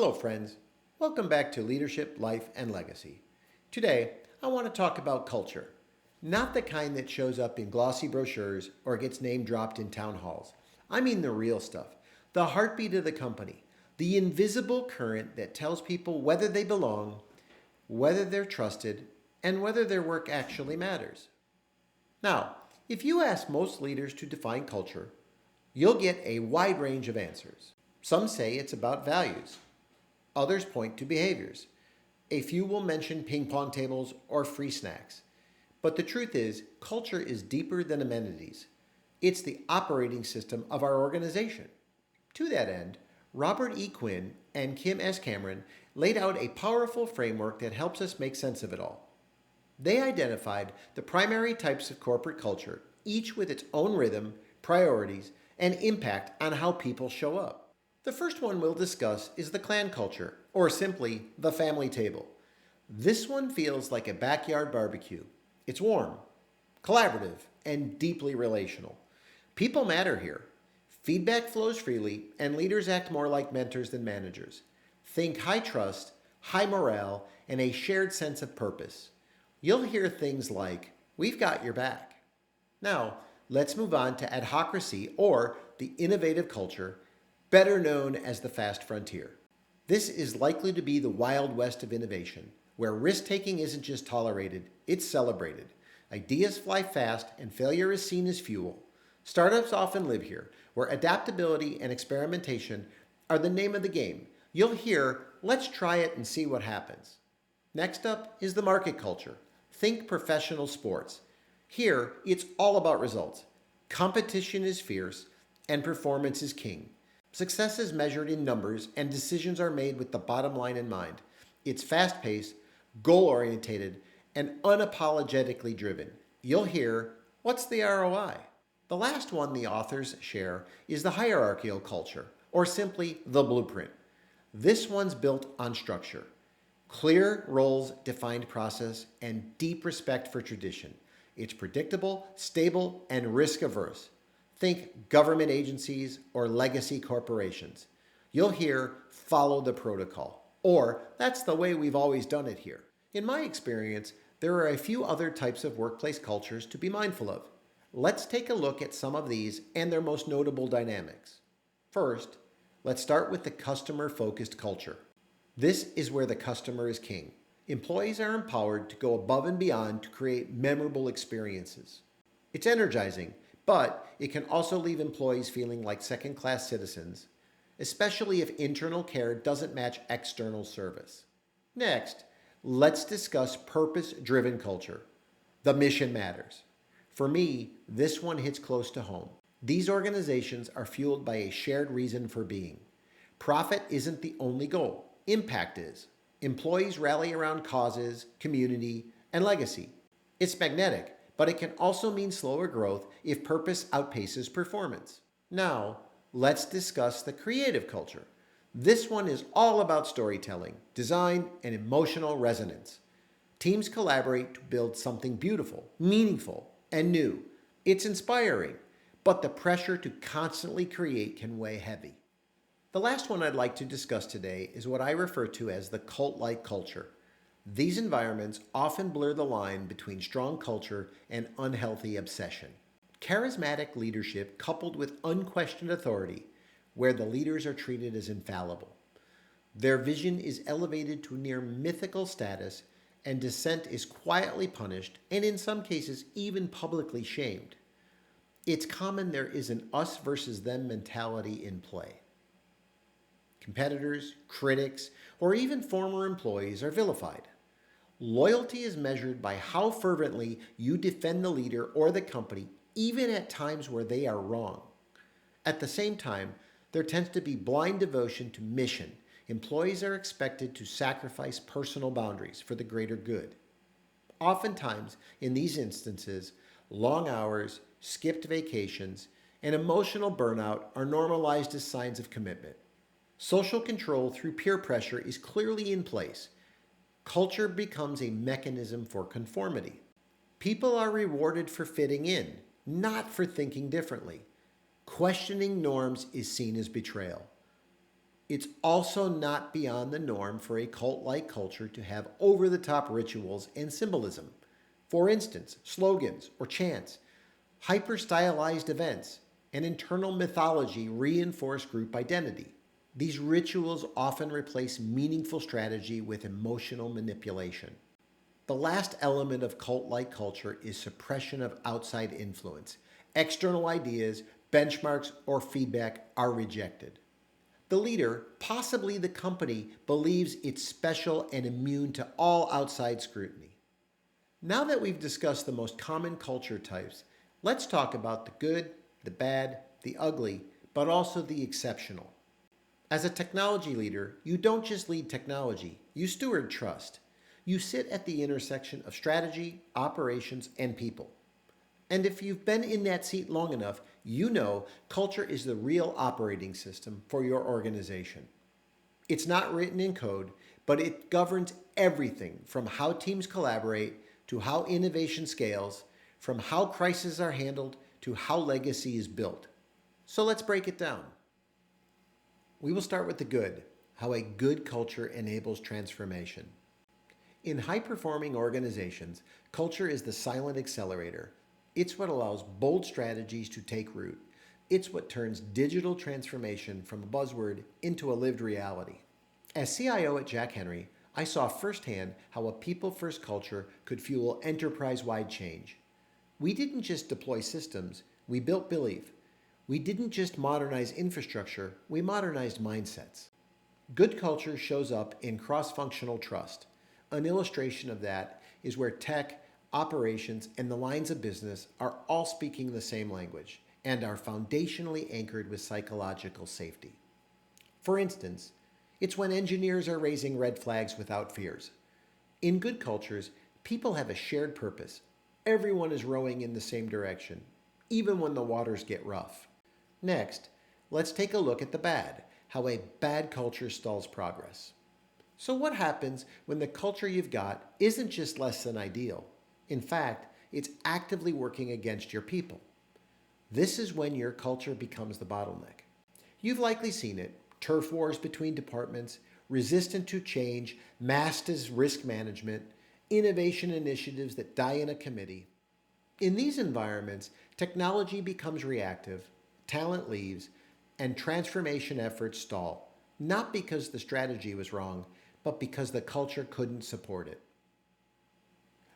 Hello, friends. Welcome back to Leadership, Life, and Legacy. Today, I want to talk about culture. Not the kind that shows up in glossy brochures or gets name dropped in town halls. I mean the real stuff, the heartbeat of the company, the invisible current that tells people whether they belong, whether they're trusted, and whether their work actually matters. Now, if you ask most leaders to define culture, you'll get a wide range of answers. Some say it's about values. Others point to behaviors. A few will mention ping pong tables or free snacks. But the truth is, culture is deeper than amenities. It's the operating system of our organization. To that end, Robert E. Quinn and Kim S. Cameron laid out a powerful framework that helps us make sense of it all. They identified the primary types of corporate culture, each with its own rhythm, priorities, and impact on how people show up. The first one we'll discuss is the clan culture, or simply the family table. This one feels like a backyard barbecue. It's warm, collaborative, and deeply relational. People matter here. Feedback flows freely, and leaders act more like mentors than managers. Think high trust, high morale, and a shared sense of purpose. You'll hear things like, "We've got your back." Now, let's move on to adhocracy, or the innovative culture, better known as the fast frontier. This is likely to be the wild west of innovation, where risk-taking isn't just tolerated, it's celebrated. Ideas fly fast and failure is seen as fuel. Startups often live here, where adaptability and experimentation are the name of the game. You'll hear, "Let's try it and see what happens." Next up is the market culture. Think professional sports. Here, it's all about results. Competition is fierce, and performance is king. Success is measured in numbers, and decisions are made with the bottom line in mind. It's fast-paced, goal-orientated, and unapologetically driven. You'll hear, "What's the ROI?" The last one the authors share is the hierarchical culture, or simply the blueprint. This one's built on structure. Clear roles, defined process, and deep respect for tradition. It's predictable, stable, and risk-averse. Think government agencies or legacy corporations. You'll hear, "Follow the protocol," or "That's the way we've always done it here." In my experience, there are a few other types of workplace cultures to be mindful of. Let's take a look at some of these and their most notable dynamics. First, let's start with the customer-focused culture. This is where the customer is king. Employees are empowered to go above and beyond to create memorable experiences. It's energizing, but it can also leave employees feeling like second-class citizens, especially if internal care doesn't match external service. Next, let's discuss purpose-driven culture. The mission matters. For me, this one hits close to home. These organizations are fueled by a shared reason for being. Profit isn't the only goal. Impact is. Employees rally around causes, community, and legacy. It's magnetic, but it can also mean slower growth if purpose outpaces performance. Now, let's discuss the creative culture. This one is all about storytelling, design, and emotional resonance. Teams collaborate to build something beautiful, meaningful, and new. It's inspiring, but the pressure to constantly create can weigh heavy. The last one I'd like to discuss today is what I refer to as the cult-like culture. These environments often blur the line between strong culture and unhealthy obsession. Charismatic leadership coupled with unquestioned authority, where the leaders are treated as infallible. Their vision is elevated to near mythical status, and dissent is quietly punished, and in some cases even publicly shamed. It's common there is an us versus them mentality in play. Competitors, critics, or even former employees are vilified. Loyalty is measured by how fervently you defend the leader or the company, even at times where they are wrong. At the same time, there tends to be blind devotion to mission. Employees are expected to sacrifice personal boundaries for the greater good. Oftentimes, in these instances, long hours, skipped vacations, and emotional burnout are normalized as signs of commitment. Social control through peer pressure is clearly in place. Culture becomes a mechanism for conformity. People are rewarded for fitting in, not for thinking differently. Questioning norms is seen as betrayal. It's also not beyond the norm for a cult like culture to have over the top rituals and symbolism. For instance, slogans or chants, hyper stylized events, and internal mythology reinforce group identity. These rituals often replace meaningful strategy with emotional manipulation. The last element of cult like culture is suppression of outside influence. External ideas, benchmarks, or feedback are rejected. The leader, possibly the company, believes it's special and immune to all outside scrutiny. Now that we've discussed the most common culture types, let's talk about the good, the bad, the ugly, but also the exceptional. As a technology leader, you don't just lead technology, you steward trust. You sit at the intersection of strategy, operations, and people. And if you've been in that seat long enough, you know culture is the real operating system for your organization. It's not written in code, but it governs everything from how teams collaborate to how innovation scales, from how crises are handled to how legacy is built. So let's break it down. We will start with the good, how a good culture enables transformation. In high-performing organizations, culture is the silent accelerator. It's what allows bold strategies to take root. It's what turns digital transformation from a buzzword into a lived reality. As CIO at Jack Henry, I saw firsthand how a people-first culture could fuel enterprise-wide change. We didn't just deploy systems, we built belief. We didn't just modernize infrastructure, we modernized mindsets. Good culture shows up in cross-functional trust. An illustration of that is where tech, operations, and the lines of business are all speaking the same language and are foundationally anchored with psychological safety. For instance, it's when engineers are raising red flags without fears. In good cultures, people have a shared purpose. Everyone is rowing in the same direction, even when the waters get rough. Next, let's take a look at the bad, how a bad culture stalls progress. So what happens when the culture you've got isn't just less than ideal? In fact, it's actively working against your people. This is when your culture becomes the bottleneck. You've likely seen it: turf wars between departments, resistant to change, masked as risk management, innovation initiatives that die in a committee. In these environments, technology becomes reactive, talent leaves, and transformation efforts stall, not because the strategy was wrong, but because the culture couldn't support it.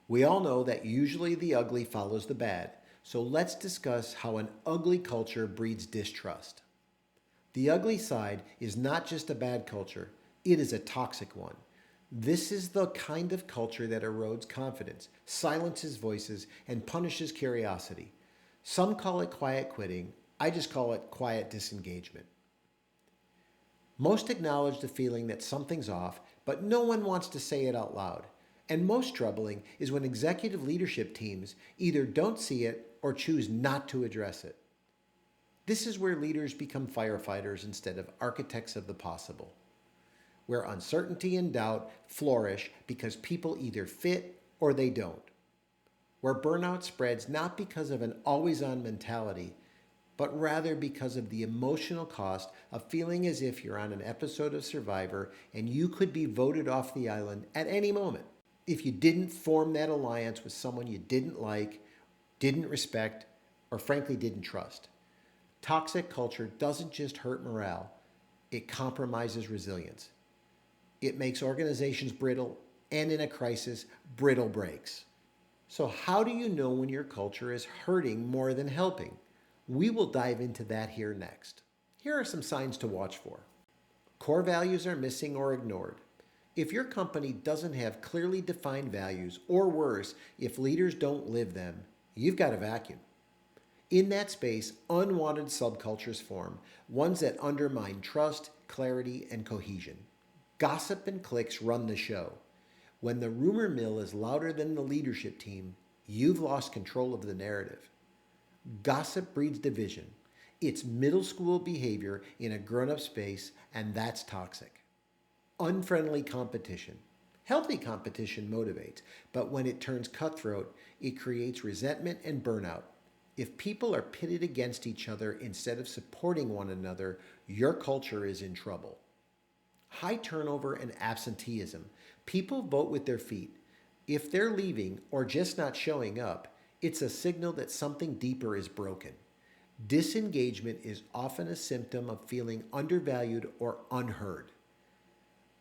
We all know that usually the ugly follows the bad, so let's discuss how an ugly culture breeds distrust. The ugly side is not just a bad culture, it is a toxic one. This is the kind of culture that erodes confidence, silences voices, and punishes curiosity. Some call it quiet quitting, I just call it quiet disengagement. Most acknowledge the feeling that something's off, but no one wants to say it out loud. And most troubling is when executive leadership teams either don't see it or choose not to address it. This is where leaders become firefighters instead of architects of the possible, where uncertainty and doubt flourish because people either fit or they don't, where burnout spreads not because of an always-on mentality, but rather because of the emotional cost of feeling as if you're on an episode of Survivor and you could be voted off the island at any moment if you didn't form that alliance with someone you didn't like, didn't respect, or frankly didn't trust. Toxic culture doesn't just hurt morale, it compromises resilience. It makes organizations brittle, and in a crisis, brittle breaks. So how do you know when your culture is hurting more than helping? We will dive into that here next. Here are some signs to watch for. Core values are missing or ignored. If your company doesn't have clearly defined values, or worse, if leaders don't live them, you've got a vacuum. In that space, unwanted subcultures form, ones that undermine trust, clarity, and cohesion. Gossip and cliques run the show. When the rumor mill is louder than the leadership team, you've lost control of the narrative. Gossip breeds division. It's middle school behavior in a grown-up space, and that's toxic. Unfriendly competition. Healthy competition motivates, but when it turns cutthroat, it creates resentment and burnout. If people are pitted against each other instead of supporting one another, your culture is in trouble. High turnover and absenteeism. People vote with their feet. If they're leaving or just not showing up, it's a signal that something deeper is broken. Disengagement is often a symptom of feeling undervalued or unheard.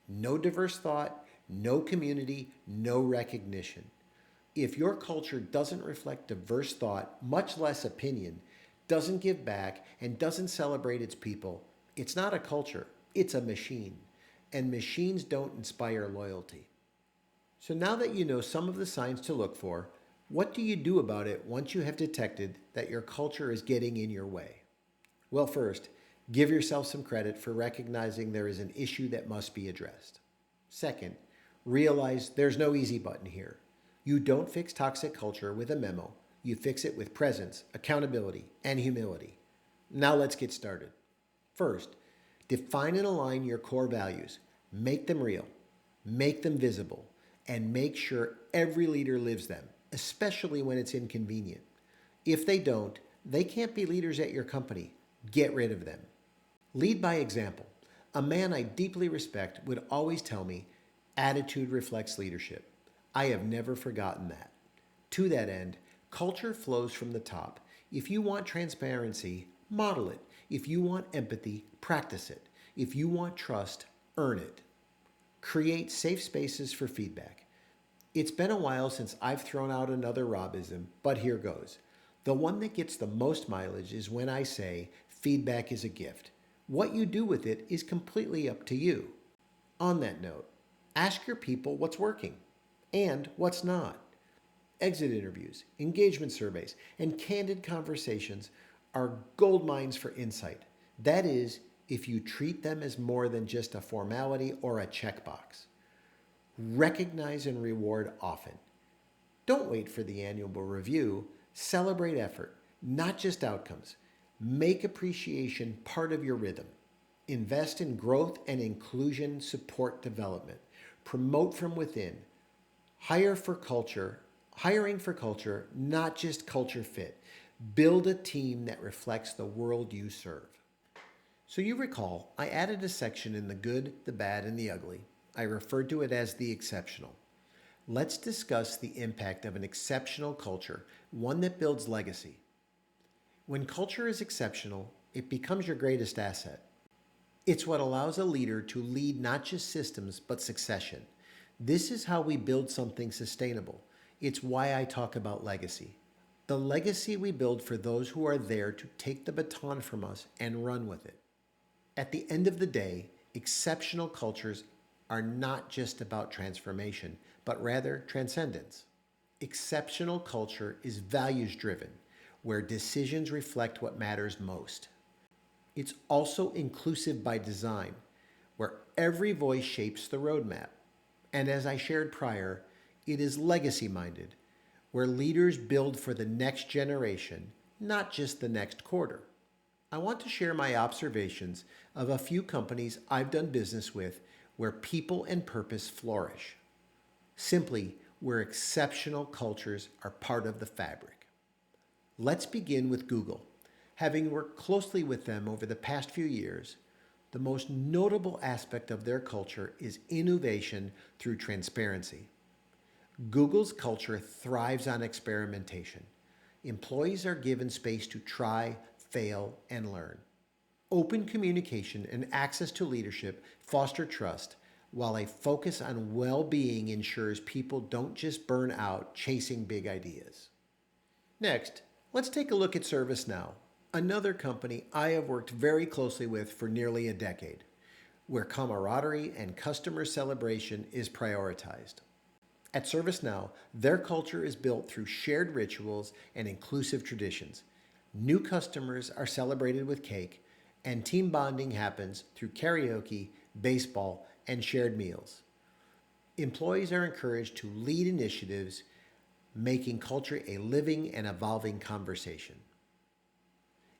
No diverse thought, no community, no recognition. If your culture doesn't reflect diverse thought, much less opinion, doesn't give back, and doesn't celebrate its people, it's not a culture, it's a machine. And machines don't inspire loyalty. So now that you know some of the signs to look for, what do you do about it once you have detected that your culture is getting in your way? Well, first, give yourself some credit for recognizing there is an issue that must be addressed. Second, realize there's no easy button here. You don't fix toxic culture with a memo. You fix it with presence, accountability, and humility. Now let's get started. First, define and align your core values. Make them real, make them visible, and make sure every leader lives them, especially when it's inconvenient. If they don't, they can't be leaders at your company. Get rid of them. Lead by example. A man I deeply respect would always tell me, attitude reflects leadership. I have never forgotten that. To that end, culture flows from the top. If you want transparency, model it. If you want empathy, practice it. If you want trust, earn it. Create safe spaces for feedback. It's been a while since I've thrown out another Robism, but here goes. The one that gets the most mileage is when I say feedback is a gift. What you do with it is completely up to you. On that note, ask your people what's working and what's not. Exit interviews, engagement surveys, and candid conversations are gold mines for insight. That is, if you treat them as more than just a formality or a checkbox. Recognize and reward often. Don't wait for the annual review. Celebrate effort, not just outcomes. Make appreciation part of your rhythm. Invest in growth and inclusion, support development. Promote from within. Hiring for culture, not just culture fit. Build a team that reflects the world you serve. So you recall, I added a section in the good, the bad, and the ugly. I referred to it as the exceptional. Let's discuss the impact of an exceptional culture, one that builds legacy. When culture is exceptional, it becomes your greatest asset. It's what allows a leader to lead not just systems, but succession. This is how we build something sustainable. It's why I talk about legacy. The legacy we build for those who are there to take the baton from us and run with it. At the end of the day, exceptional cultures are not just about transformation, but rather transcendence. Exceptional culture is values-driven, where decisions reflect what matters most. It's also inclusive by design, where every voice shapes the roadmap. And as I shared prior, it is legacy-minded, where leaders build for the next generation, not just the next quarter. I want to share my observations of a few companies I've done business with where people and purpose flourish. Simply, where exceptional cultures are part of the fabric. Let's begin with Google. Having worked closely with them over the past few years, the most notable aspect of their culture is innovation through transparency. Google's culture thrives on experimentation. Employees are given space to try, fail, and learn. Open communication and access to leadership foster trust, while a focus on well-being ensures people don't just burn out chasing big ideas. Next, let's take a look at ServiceNow, another company I have worked very closely with for nearly a decade, where camaraderie and customer celebration is prioritized. At ServiceNow, their culture is built through shared rituals and inclusive traditions. New customers are celebrated with cake, and team bonding happens through karaoke, baseball, and shared meals. Employees are encouraged to lead initiatives, making culture a living and evolving conversation.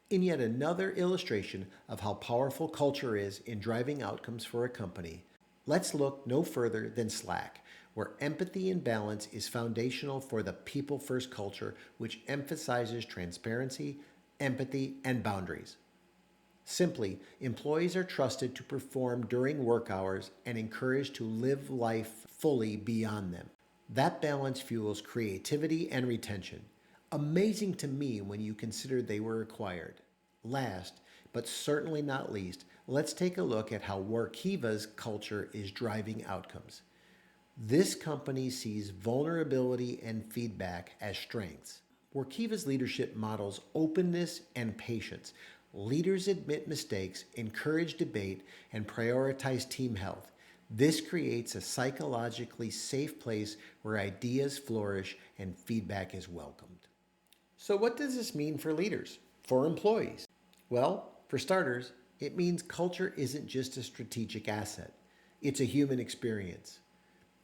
In yet another illustration of how powerful culture is in driving outcomes for a company, let's look no further than Slack, where empathy and balance is foundational for the people-first culture, which emphasizes transparency, empathy, and boundaries. Simply, employees are trusted to perform during work hours and encouraged to live life fully beyond them. That balance fuels creativity and retention. Amazing to me when you consider they were acquired. Last, but certainly not least, let's take a look at how Workiva's culture is driving outcomes. This company sees vulnerability and feedback as strengths. Workiva's leadership models openness and patience. Leaders admit mistakes, encourage debate, and prioritize team health. This creates a psychologically safe place where ideas flourish and feedback is welcomed. So, what does this mean for leaders, for employees? Well, for starters, it means culture isn't just a strategic asset, it's a human experience.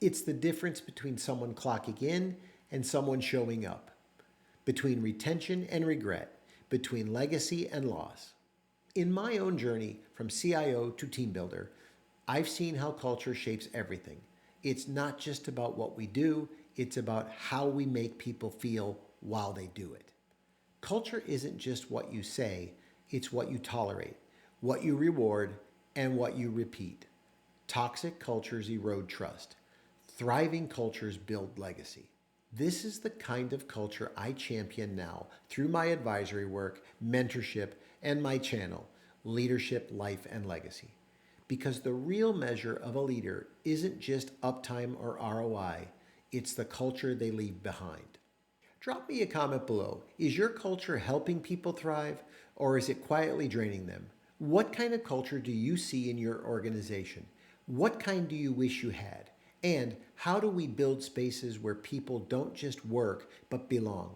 It's the difference between someone clocking in and someone showing up, between retention and regret, between legacy and loss. In my own journey from CIO to team builder, I've seen how culture shapes everything. It's not just about what we do, it's about how we make people feel while they do it. Culture isn't just what you say, it's what you tolerate, what you reward, and what you repeat. Toxic cultures erode trust. Thriving cultures build legacy. This is the kind of culture I champion now through my advisory work, mentorship, and my channel, Leadership, Life, and Legacy. Because the real measure of a leader isn't just uptime or ROI, it's the culture they leave behind. Drop me a comment below. Is your culture helping people thrive, or is it quietly draining them? What kind of culture do you see in your organization? What kind do you wish you had? And how do we build spaces where people don't just work, but belong?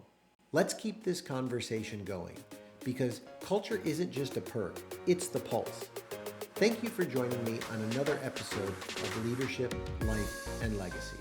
Let's keep this conversation going, because culture isn't just a perk, it's the pulse. Thank you for joining me on another episode of Leadership, Life, and Legacy.